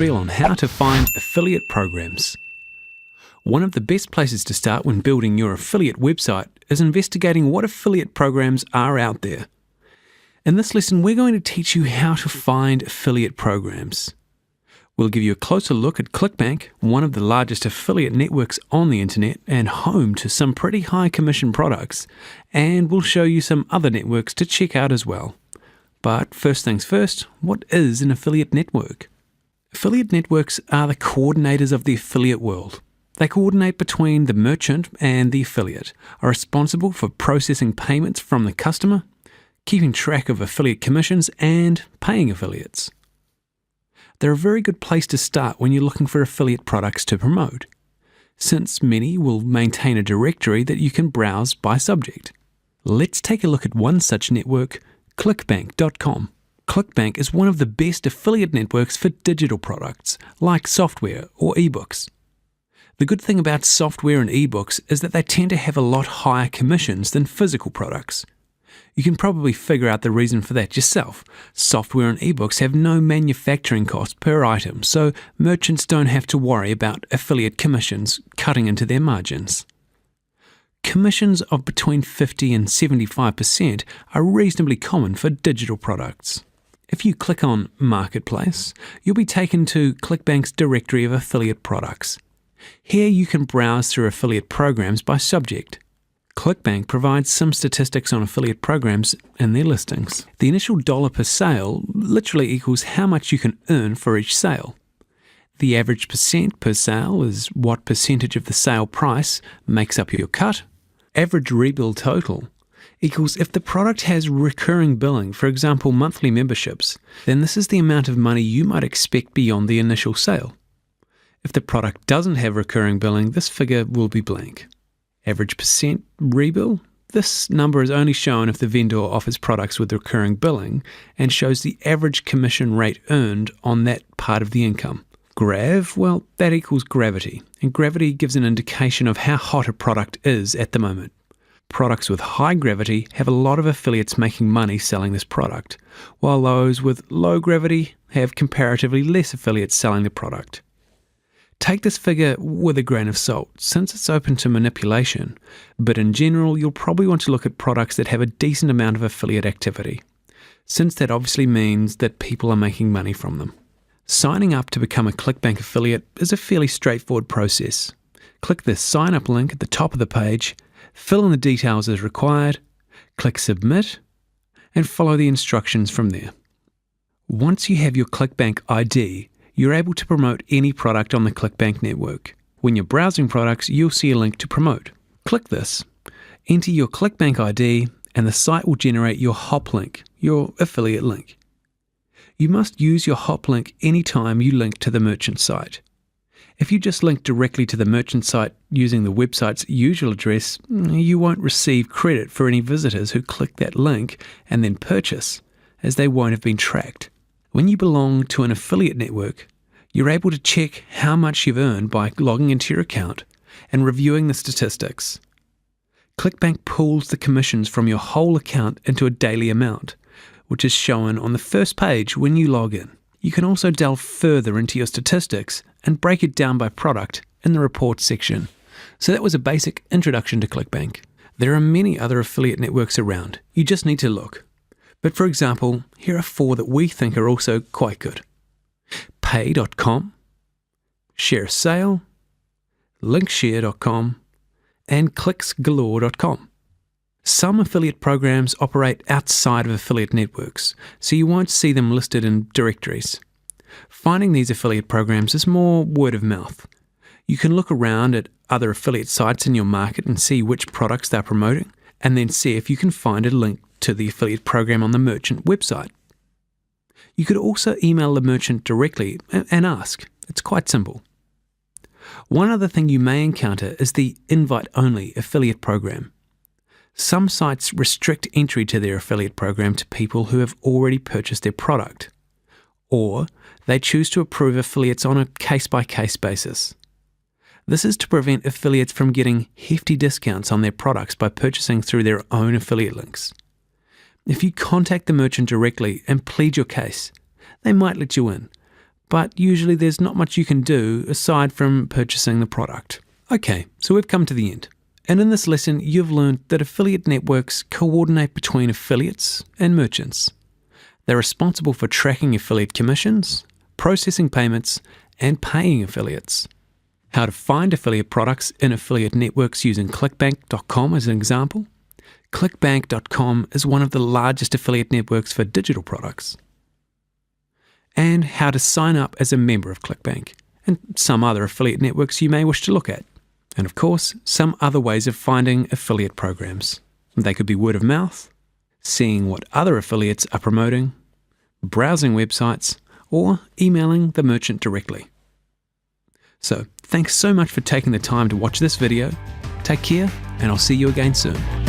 spiel on how to find affiliate programs. One of the best places to start when building your affiliate website is investigating what affiliate programs are out there. In this lesson, we're going to teach you how to find affiliate programs. We'll give you a closer look at ClickBank, one of the largest affiliate networks on the internet and home to some pretty high commission products, and we'll show you some other networks to check out as well. But first things first, what is an affiliate network? Affiliate networks are the coordinators of the affiliate world. They coordinate between the merchant and the affiliate, are responsible for processing payments from the customer, keeping track of affiliate commissions, and paying affiliates. They're a very good place to start when you're looking for affiliate products to promote, since many will maintain a directory that you can browse by subject. Let's take a look at one such network, ClickBank.com. ClickBank is one of the best affiliate networks for digital products, like software or ebooks. The good thing about software and ebooks is that they tend to have a lot higher commissions than physical products. You can probably figure out the reason for that yourself. Software and ebooks have no manufacturing cost per item, so merchants don't have to worry about affiliate commissions cutting into their margins. Commissions of between 50 and 75% are reasonably common for digital products. If you click on Marketplace, you'll be taken to ClickBank's directory of affiliate products. Here you can browse through affiliate programs by subject. ClickBank provides some statistics on affiliate programs in their listings. The initial dollar per sale literally equals how much you can earn for each sale. The average percent per sale is what percentage of the sale price makes up your cut. Average rebill total equals if the product has recurring billing, for example monthly memberships, then this is the amount of money you might expect beyond the initial sale. If the product doesn't have recurring billing, this figure will be blank. Average percent rebill? This number is only shown if the vendor offers products with recurring billing and shows the average commission rate earned on that part of the income. Grav? Well, that equals gravity, and gravity gives an indication of how hot a product is at the moment. Products with high gravity have a lot of affiliates making money selling this product, while those with low gravity have comparatively less affiliates selling the product. Take this figure with a grain of salt, since it's open to manipulation, but in general you'll probably want to look at products that have a decent amount of affiliate activity, since that obviously means that people are making money from them. Signing up to become a ClickBank affiliate is a fairly straightforward process. Click the sign up link at the top of the page, fill in the details as required, click submit, and follow the instructions from there. Once you have your ClickBank ID, you're able to promote any product on the ClickBank network. When you're browsing products, you'll see a link to promote. Click this, enter your ClickBank ID, and the site will generate your hop link, your affiliate link. You must use your hop link anytime you link to the merchant site. If you just link directly to the merchant site using the website's usual address, you won't receive credit for any visitors who click that link and then purchase, as they won't have been tracked. When you belong to an affiliate network, you're able to check how much you've earned by logging into your account and reviewing the statistics. ClickBank pools the commissions from your whole account into a daily amount, which is shown on the first page when you log in. You can also delve further into your statistics and break it down by product in the reports section. So that was a basic introduction to ClickBank. There are many other affiliate networks around. You just need to look. But for example, here are 4 that we think are also quite good. Pay.com, ShareSale, Linkshare.com, and ClicksGalore.com. Some affiliate programs operate outside of affiliate networks, so you won't see them listed in directories. Finding these affiliate programs is more word of mouth. You can look around at other affiliate sites in your market and see which products they're promoting, and then see if you can find a link to the affiliate program on the merchant website. You could also email the merchant directly and ask. It's quite simple. One other thing you may encounter is the invite-only affiliate program. Some sites restrict entry to their affiliate program to people who have already purchased their product, or they choose to approve affiliates on a case-by-case basis. This is to prevent affiliates from getting hefty discounts on their products by purchasing through their own affiliate links. If you contact the merchant directly and plead your case, they might let you in, but usually there's not much you can do aside from purchasing the product. Okay, so we've come to the end. And in this lesson, you've learned that affiliate networks coordinate between affiliates and merchants. They're responsible for tracking affiliate commissions, processing payments, and paying affiliates. How to find affiliate products in affiliate networks using ClickBank.com as an example. ClickBank.com is one of the largest affiliate networks for digital products. And how to sign up as a member of ClickBank, and some other affiliate networks you may wish to look at. And of course, some other ways of finding affiliate programs. They could be word of mouth, seeing what other affiliates are promoting, browsing websites, or emailing the merchant directly. So, thanks so much for taking the time to watch this video. Take care, and I'll see you again soon.